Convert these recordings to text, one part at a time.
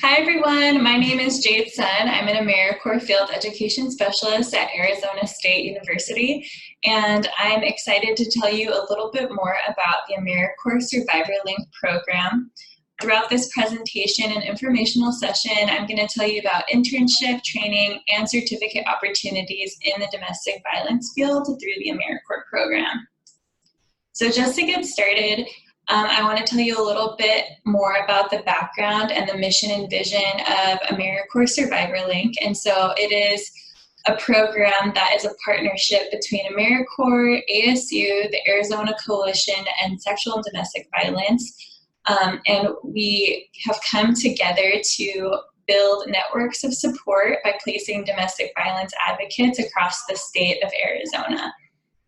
Hi everyone, my name is Jade Sun. I'm an Americorps Field Education Specialist at Arizona State University, and I'm excited to tell you a little bit more about the Americorps Survivor Link program. Throughout this presentation and informational session, I'm going to tell you about internship, training, and certificate opportunities in the domestic violence field through the Americorps program. So just to get started, I want to tell you a little bit more about the background and the mission and vision of Americorps Survivor Link. And so it is a program that is a partnership between Americorps, ASU, the Arizona Coalition, and Sexual and Domestic Violence. And we have come together to build networks of support by placing domestic violence advocates across the state of Arizona.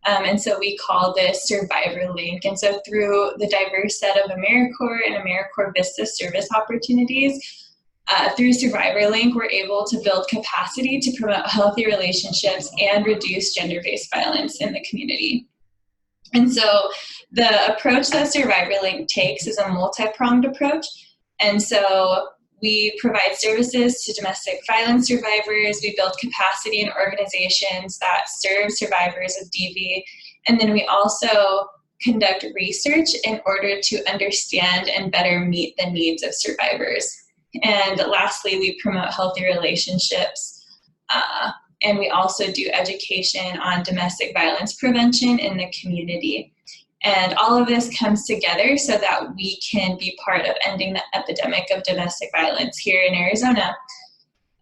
And so we call this Survivor Link. And so through the diverse set of Americorps and Americorps Vista service opportunities, through Survivor Link, we're able to build capacity to promote healthy relationships and reduce gender-based violence in the community. And so the approach that Survivor Link takes is a multi-pronged approach. And so we provide services to domestic violence survivors. We build capacity in organizations that serve survivors of DV. And then we also conduct research in order to understand and better meet the needs of survivors. And lastly, we promote healthy relationships. And we also do education on domestic violence prevention in the community. And all of this comes together so that we can be part of ending the epidemic of domestic violence here in Arizona.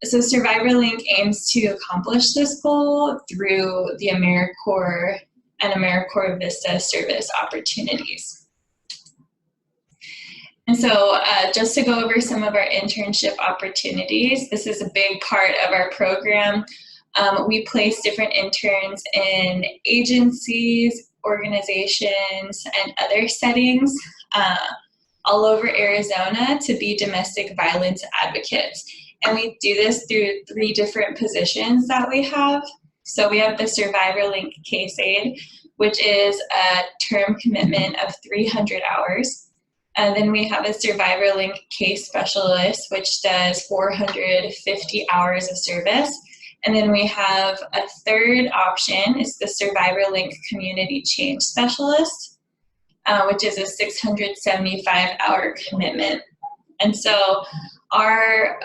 So Survivor Link aims to accomplish this goal through the Americorps and Americorps Vista service opportunities. And so just to go over some of our internship opportunities, this is a big part of our program. We place different interns in agencies, organizations, and other settings all over Arizona to be domestic violence advocates. And we do this through 3 different positions that we have. So we have the Survivor Link Case Aid, which is a term commitment of 300 hours. And then we have a Survivor Link Case Specialist, which does 450 hours of service. And then we have a third option, is the Survivor Link Community Change Specialist, which is a 675-hour commitment. And so our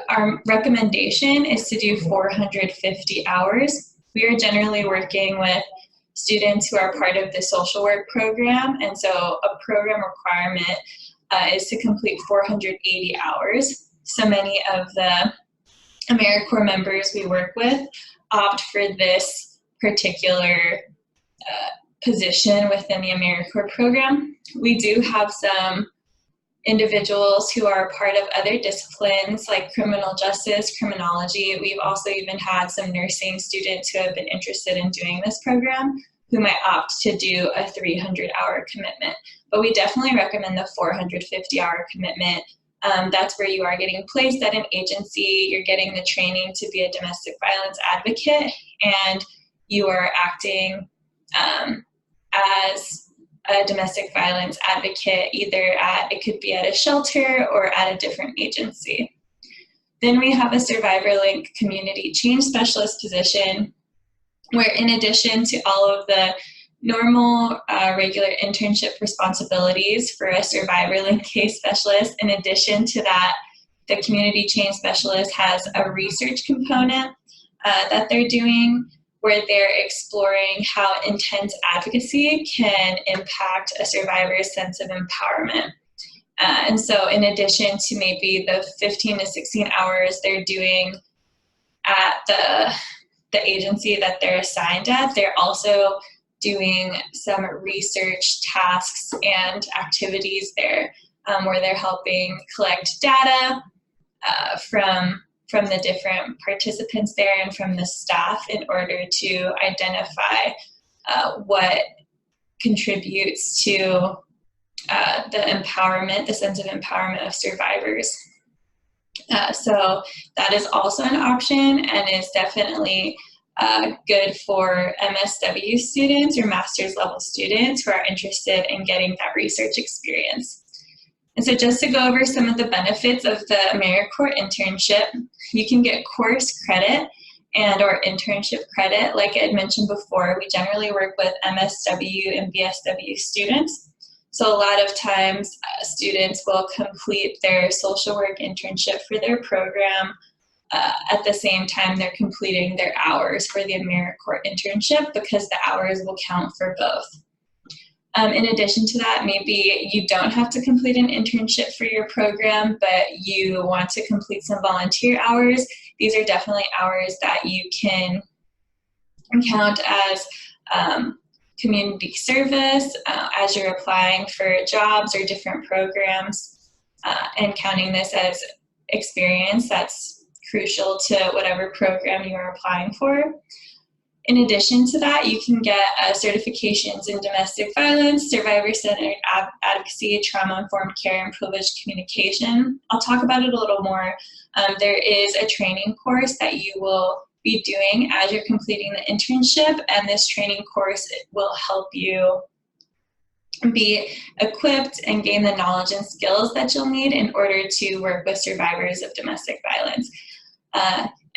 recommendation is to do 450 hours. We are generally working with students who are part of the social work program, and so a program requirement is to complete 480 hours. So many of the Americorps members we work with opt for this particular position within the Americorps program. We do have some individuals who are part of other disciplines like criminal justice, criminology. We've also even had some nursing students who have been interested in doing this program who might opt to do a 300-hour commitment. But we definitely recommend the 450-hour commitment. That's where you are getting placed at an agency, you're getting the training to be a domestic violence advocate, and you are acting as a domestic violence advocate, it could be at a shelter or at a different agency. Then we have a Survivor Link Community Change Specialist position, where in addition to all of the normal regular internship responsibilities for a Survivor Link Case Specialist, in addition to that, the Community Change Specialist has a research component that they're doing where they're exploring how intense advocacy can impact a survivor's sense of empowerment. And so in addition to maybe the 15 to 16 hours they're doing at the agency that they're assigned at, they're also doing some research tasks and activities there where they're helping collect data from the different participants there and from the staff in order to identify what contributes to the sense of empowerment of survivors. So that is also an option and is definitely good for MSW students or master's level students who are interested in getting that research experience. And so just to go over some of the benefits of the Americorps internship, you can get course credit and or internship credit. Like I had mentioned before, we generally work with MSW and BSW students. So a lot of times students will complete their social work internship for their program at the same time they're completing their hours for the Americorps internship, because the hours will count for both. In addition to that, maybe you don't have to complete an internship for your program, but you want to complete some volunteer hours. These are definitely hours that you can count as community service as you're applying for jobs or different programs, and counting this as experience that's crucial to whatever program you are applying for. In addition to that, you can get certifications in domestic violence, survivor-centered advocacy, trauma-informed care, and privileged communication. I'll talk about it a little more. There is a training course that you will be doing as you're completing the internship, and this training course will help you be equipped and gain the knowledge and skills that you'll need in order to work with survivors of domestic violence.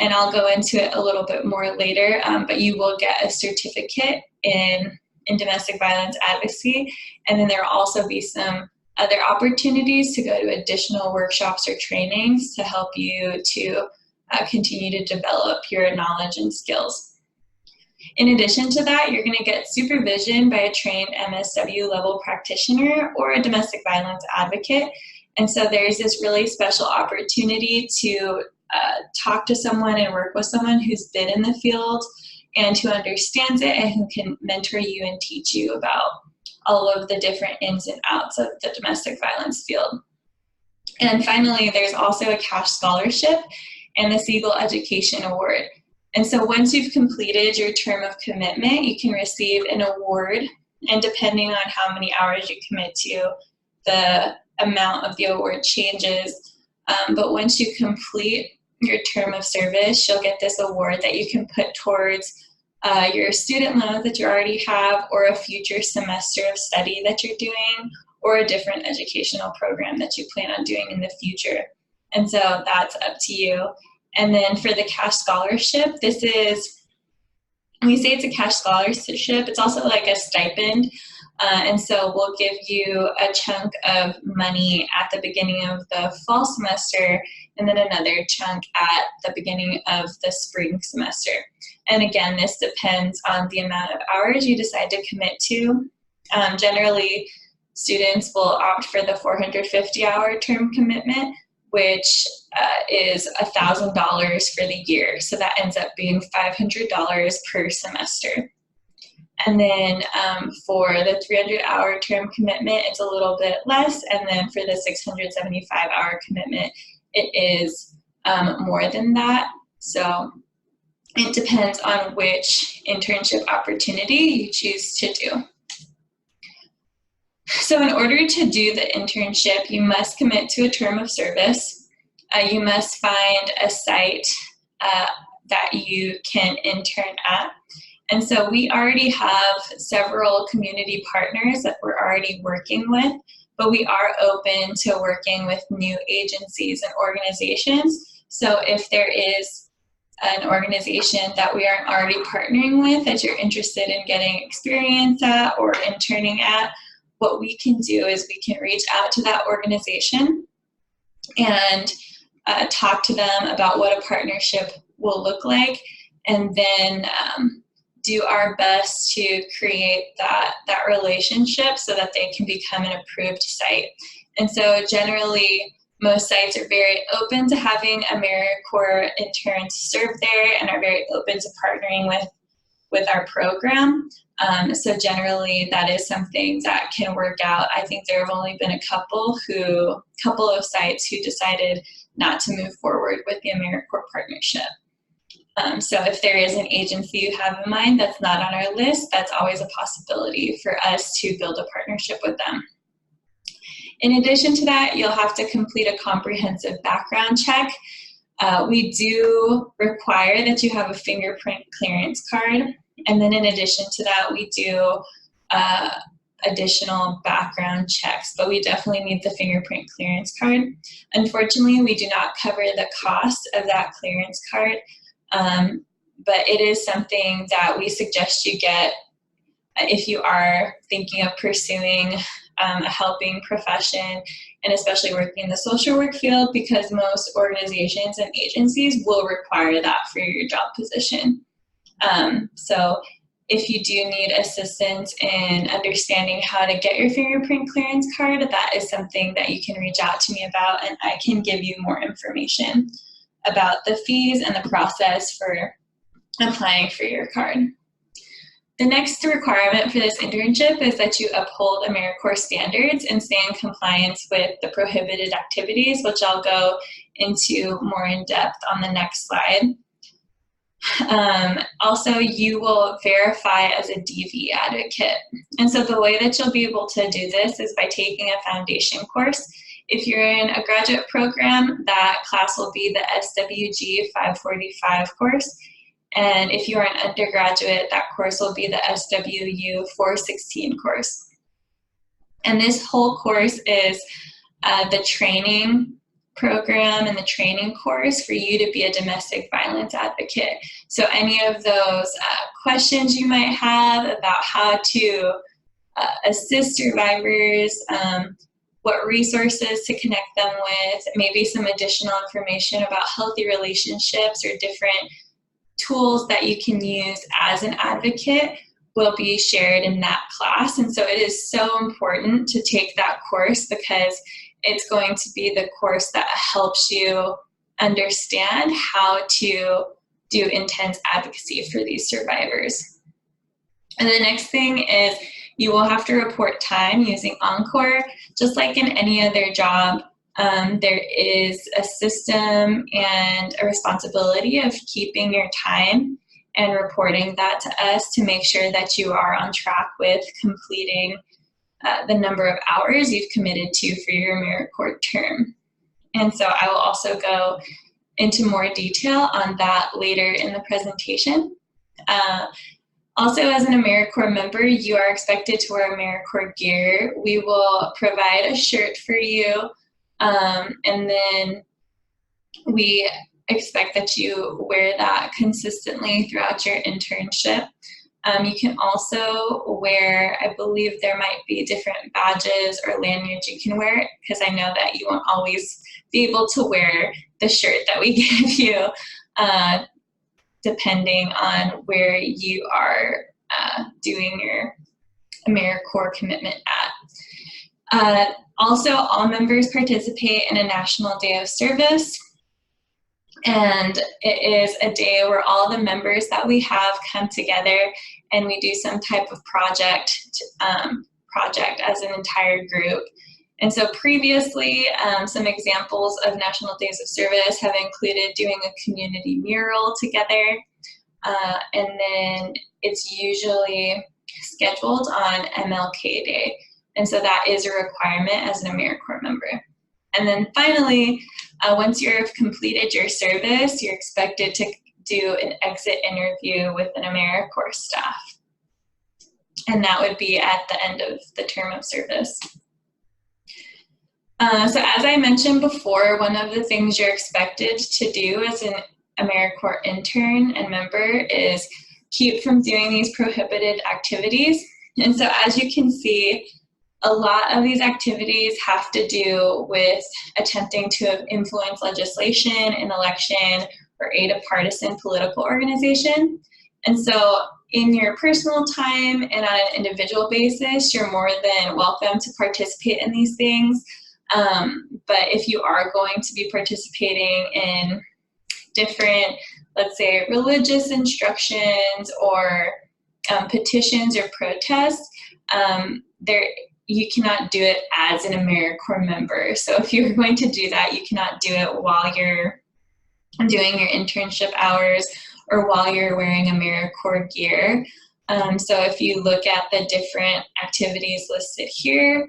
And I'll go into it a little bit more later, but you will get a certificate in domestic violence advocacy, and then there will also be some other opportunities to go to additional workshops or trainings to help you to continue to develop your knowledge and skills. In addition to that, you're going to get supervision by a trained MSW level practitioner or a domestic violence advocate. And so there's this really special opportunity to talk to someone and work with someone who's been in the field and who understands it and who can mentor you and teach you about all of the different ins and outs of the domestic violence field. And finally, there's also a cash scholarship and the Siegel Education Award. And so once you've completed your term of commitment, you can receive an award, and depending on how many hours you commit to, the amount of the award changes. But once you complete your term of service, you'll get this award that you can put towards your student loans that you already have, or a future semester of study that you're doing, or a different educational program that you plan on doing in the future. And so that's up to you. And then for the cash scholarship, this is, when you say it's a cash scholarship, it's also like a stipend. And so we'll give you a chunk of money at the beginning of the fall semester, and then another chunk at the beginning of the spring semester. And again, this depends on the amount of hours you decide to commit to. Generally, students will opt for the 450-hour term commitment, which is $1,000 for the year. So that ends up being $500 per semester. And then for the 300-hour term commitment, it's a little bit less. And then for the 675-hour commitment, it is more than that. So it depends on which internship opportunity you choose to do. So in order to do the internship, you must commit to a term of service. You must find a site that you can intern at. And so we already have several community partners that we're already working with, but we are open to working with new agencies and organizations. So if there is an organization that we aren't already partnering with that you're interested in getting experience at or interning at, what we can do is we can reach out to that organization and talk to them about what a partnership will look like, and then do our best to create that relationship so that they can become an approved site. And so generally, most sites are very open to having Americorps interns serve there and are very open to partnering with our program. So generally, that is something that can work out. I think there have only been a couple of sites who decided not to move forward with the Americorps partnership. So if there is an agency you have in mind that's not on our list, that's always a possibility for us to build a partnership with them. In addition to that, you'll have to complete a comprehensive background check. We do require that you have a fingerprint clearance card. And then in addition to that, we do additional background checks, but we definitely need the fingerprint clearance card. Unfortunately, we do not cover the cost of that clearance card, but it is something that we suggest you get if you are thinking of pursuing a helping profession, and especially working in the social work field, because most organizations and agencies will require that for your job position. So if you do need assistance in understanding how to get your fingerprint clearance card, that is something that you can reach out to me about, and I can give you more information about the fees and the process for applying for your card. The next requirement for this internship is that you uphold Americorps standards and stay in compliance with the prohibited activities, which I'll go into more in depth on the next slide. Also, you will verify as a DV advocate. And so the way that you'll be able to do this is by taking a foundation course. If you're in a graduate program, that class will be the SWG 545 course. And if you are an undergraduate, that course will be the SWU 416 course. And this whole course is the training program and the training course for you to be a domestic violence advocate. So any of those questions you might have about how to assist survivors, what resources to connect them with, maybe some additional information about healthy relationships or different tools that you can use as an advocate will be shared in that class. And so it is so important to take that course, because it's going to be the course that helps you understand how to do intense advocacy for these survivors. And the next thing is you will have to report time using Encore. Just like in any other job, there is a system and a responsibility of keeping your time and reporting that to us to make sure that you are on track with completing the number of hours you've committed to for your Americorps term. And so I will also go into more detail on that later in the presentation. Also, as an Americorps member, you are expected to wear Americorps gear. We will provide a shirt for you, and then we expect that you wear that consistently throughout your internship. You can also wear, I believe there might be different badges or lanyards you can wear, because I know that you won't always be able to wear the shirt that we give you, depending on where you are doing your Americorps commitment at. Also, all members participate in a National Day of Service. And it is a day where all the members that we have come together and we do some type of project as an entire group. And so previously, some examples of National Days of Service have included doing a community mural together. And then it's usually scheduled on MLK Day. And so that is a requirement as an Americorps member. And then finally, once you've completed your service, you're expected to do an exit interview with an Americorps staff. And that would be at the end of the term of service. So as I mentioned before, one of the things you're expected to do as an Americorps intern and member is keep from doing these prohibited activities. And so as you can see, a lot of these activities have to do with attempting to influence legislation, an election, or aid a partisan political organization. And so in your personal time and on an individual basis, you're more than welcome to participate in these things. But if you are going to be participating in different, let's say, religious instructions or petitions or protests, you cannot do it as an Americorps member. So if you're going to do that, you cannot do it while you're doing your internship hours or while you're wearing Americorps gear. So if you look at the different activities listed here,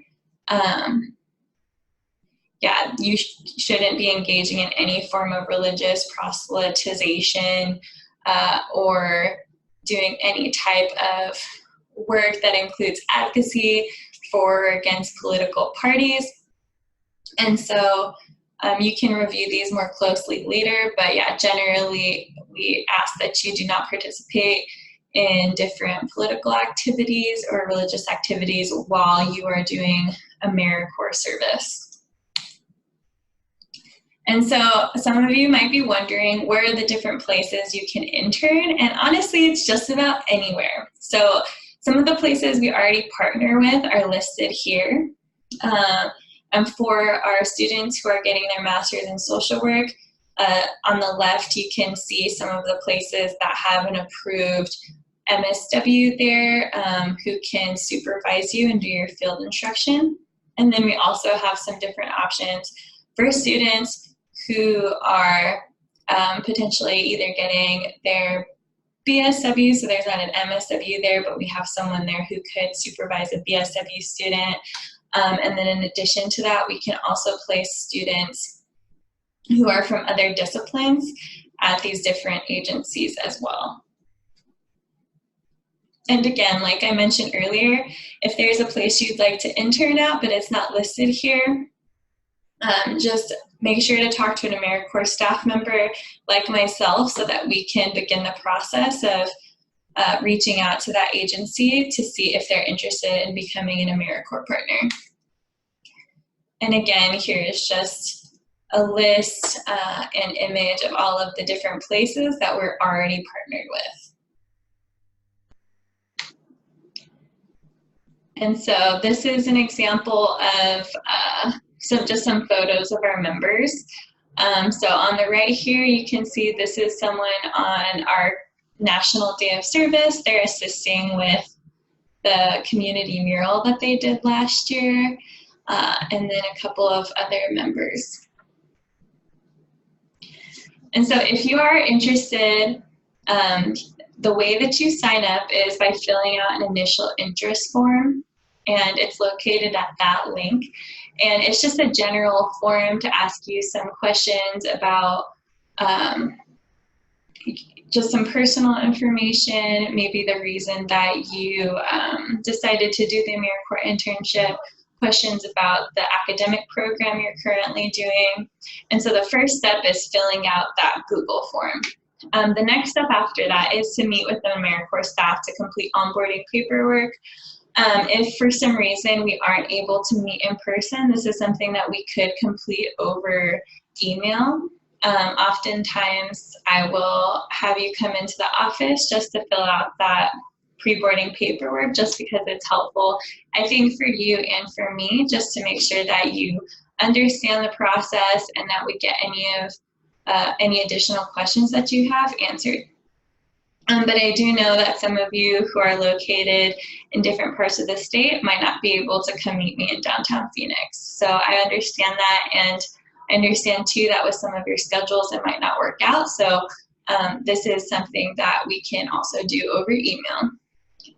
yeah, you shouldn't be engaging in any form of religious proselytization or doing any type of work that includes advocacy for or against political parties. And so you can review these more closely later, but yeah, generally we ask that you do not participate in different political activities or religious activities while you are doing Americorps service. And so some of you might be wondering, where are the different places you can intern? And honestly, it's just about anywhere. So some of the places we already partner with are listed here. And for our students who are getting their master's in social work, on the left, you can see some of the places that have an approved MSW there who can supervise you and do your field instruction. And then we also have some different options for students who are potentially either getting their BSW, so there's not an MSW there, but we have someone there who could supervise a BSW student. And then in addition to that, we can also place students who are from other disciplines at these different agencies as well. And again, like I mentioned earlier, if there's a place you'd like to intern at, but it's not listed here, just make sure to talk to an Americorps staff member like myself so that we can begin the process of reaching out to that agency to see if they're interested in becoming an Americorps partner. And again, here is just a list and image of all of the different places that we're already partnered with. And so this is an example of just some photos of our members. So on the right here, you can see this is someone on our National Day of Service. They're assisting with the community mural that they did last year, and then a couple of other members. And so if you are interested, the way that you sign up is by filling out an initial interest form, and it's located at that link. And it's just a general form to ask you some questions about just some personal information, maybe the reason that you decided to do the Americorps internship, questions about the academic program you're currently doing. And so the first step is filling out that Google form. The next step after that is to meet with the Americorps staff to complete onboarding paperwork. If for some reason we aren't able to meet in person, this is something that we could complete over email. Oftentimes I will have you come into the office just to fill out that pre-boarding paperwork, just because it's helpful, I think, for you and for me, just to make sure that you understand the process and that we get any additional questions that you have answered. But I do know that some of you who are located in different parts of the state might not be able to come meet me in downtown Phoenix. So I understand that, and I understand too that with some of your schedules it might not work out. So this is something that we can also do over email.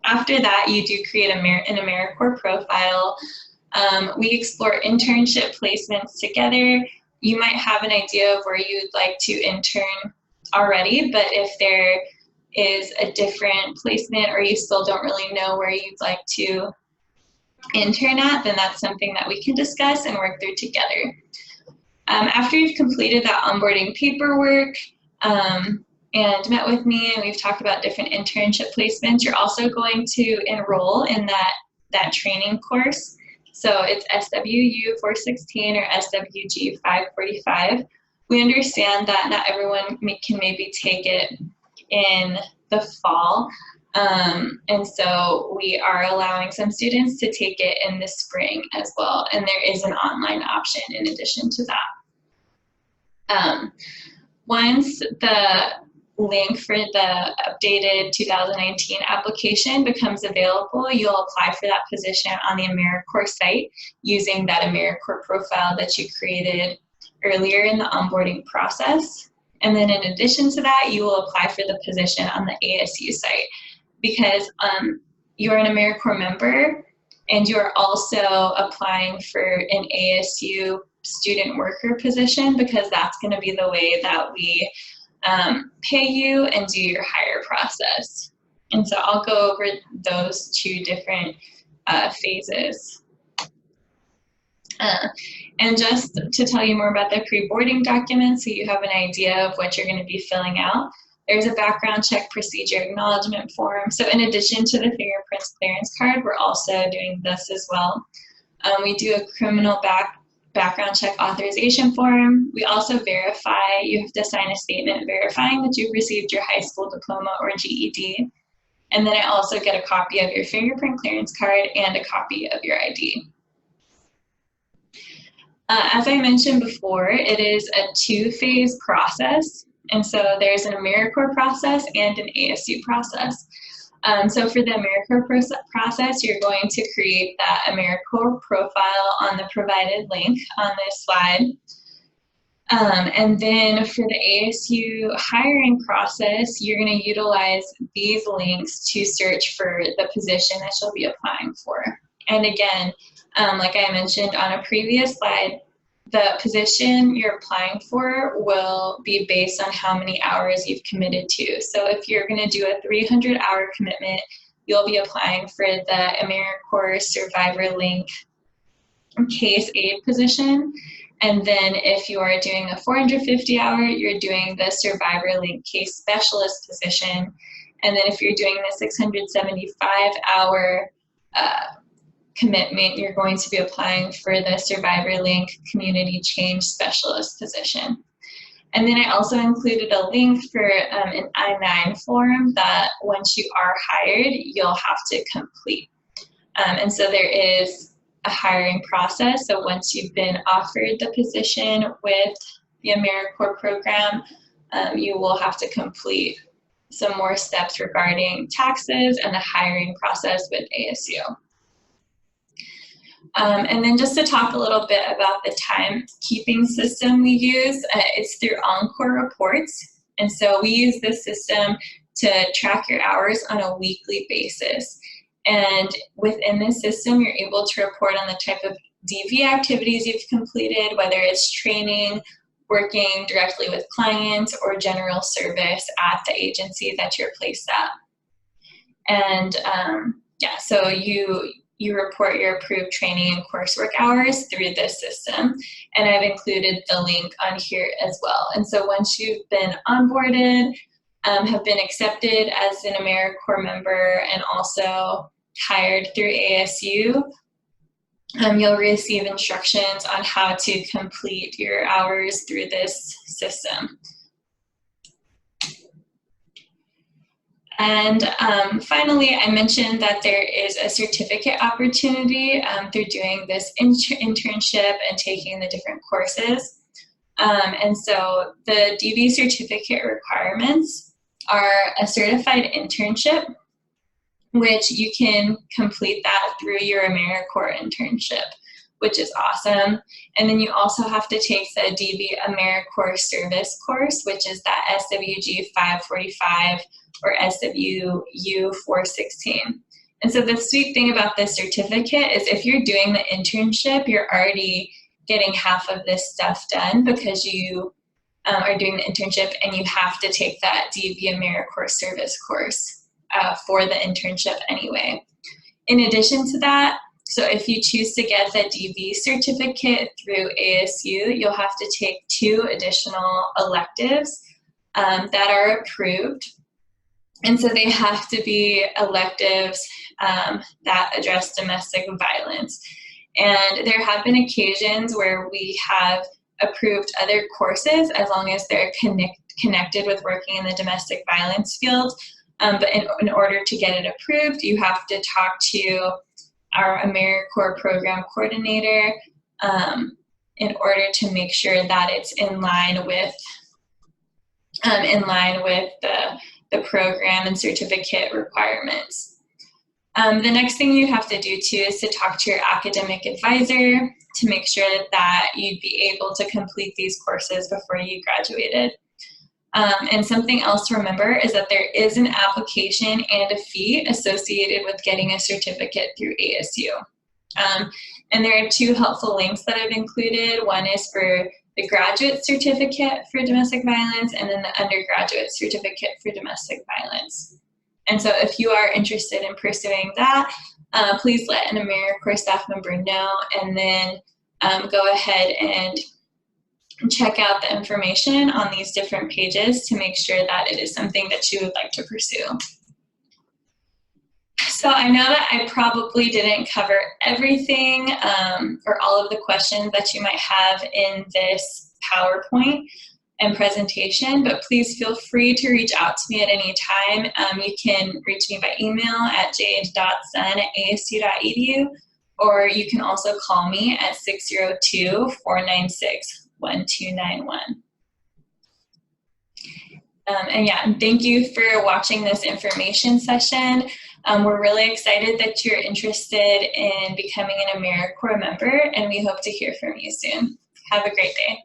After that, you do create an Americorps profile. We explore internship placements together. You might have an idea of where you'd like to intern already, but if there is a different placement or you still don't really know where you'd like to intern at, then that's something that we can discuss and work through together. After you've completed that onboarding paperwork and met with me, and we've talked about different internship placements, you're also going to enroll in that training course. So it's SWU 416 or SWG 545. We understand that not everyone can maybe take it in the fall, and so we are allowing some students to take it in the spring as well, and there is an online option in addition to that. Once the link for the updated 2019 application becomes available, you'll apply for that position on the Americorps site using that Americorps profile that you created earlier in the onboarding process. And then in addition to that, you will apply for the position on the ASU site, because you're an Americorps member and you're also applying for an ASU student worker position, because that's going to be the way that we pay you and do your hire process. And so I'll go over those two different phases. And just to tell you more about the pre-boarding document, so you have an idea of what you're going to be filling out, there's a background check procedure acknowledgement form. So in addition to the fingerprints clearance card, we're also doing this as well. We do a criminal background check authorization form. We also verify, you have to sign a statement verifying that you've received your high school diploma or GED. And then I also get a copy of your fingerprint clearance card and a copy of your ID. As I mentioned before, it is a two-phase process. And so there's an Americorps process and an ASU process. So for the Americorps process, you're going to create that Americorps profile on the provided link on this slide. And then for the ASU hiring process, you're going to utilize these links to search for the position that you'll be applying for. And again, like I mentioned on a previous slide, the position you're applying for will be based on how many hours you've committed to. So if you're going to do a 300-hour commitment, you'll be applying for the Americorps Survivor Link case aid position. And then if you are doing a 450-hour, you're doing the Survivor Link case specialist position. And then if you're doing the 675-hour commitment, you're going to be applying for the Survivor Link Community Change Specialist position. And then I also included a link for an I-9 form that once you are hired, you'll have to complete. And so there is a hiring process. So once you've been offered the position with the Americorps program, you will have to complete some more steps regarding taxes and the hiring process with ASU. And then just to talk a little bit about the timekeeping system we use, it's through Encore Reports. And so we use this system to track your hours on a weekly basis. And within this system, you're able to report on the type of DV activities you've completed, whether it's training, working directly with clients, or general service at the agency that you're placed at. And yeah, so you report your approved training and coursework hours through this system. And I've included the link on here as well. And so once you've been onboarded, have been accepted as an Americorps member, and also hired through ASU, you'll receive instructions on how to complete your hours through this system. And finally, I mentioned that there is a certificate opportunity through doing this internship and taking the different courses. And so the DV certificate requirements are a certified internship, which you can complete that through your Americorps internship, which is awesome. And then you also have to take the DV Americorps service course, which is that SWG 545 or SWU 416. And so the sweet thing about this certificate is if you're doing the internship, you're already getting half of this stuff done because you are doing the internship, and you have to take that DV Americorps service course for the internship anyway. In addition to that, so if you choose to get the DV certificate through ASU, you'll have to take 2 additional electives that are approved. And so they have to be electives that address domestic violence. And there have been occasions where we have approved other courses as long as they're connected with working in the domestic violence field. But in order to get it approved, you have to talk to our Americorps program coordinator in order to make sure that it's in line with the program and certificate requirements. The next thing you have to do too is to talk to your academic advisor to make sure that you'd be able to complete these courses before you graduated. And something else to remember is that there is an application and a fee associated with getting a certificate through ASU. And there are 2 helpful links that I've included. One is for the graduate certificate for domestic violence, and then the undergraduate certificate for domestic violence. And so if you are interested in pursuing that, please let an Americorps staff member know, and then go ahead and check out the information on these different pages to make sure that it is something that you would like to pursue. So I know that I probably didn't cover everything or all of the questions that you might have in this PowerPoint and presentation, but please feel free to reach out to me at any time. You can reach me by email at jade.sun@asu.edu, or you can also call me at 602-496-1291. And yeah, thank you for watching this information session. We're really excited that you're interested in becoming an Americorps member, and we hope to hear from you soon. Have a great day.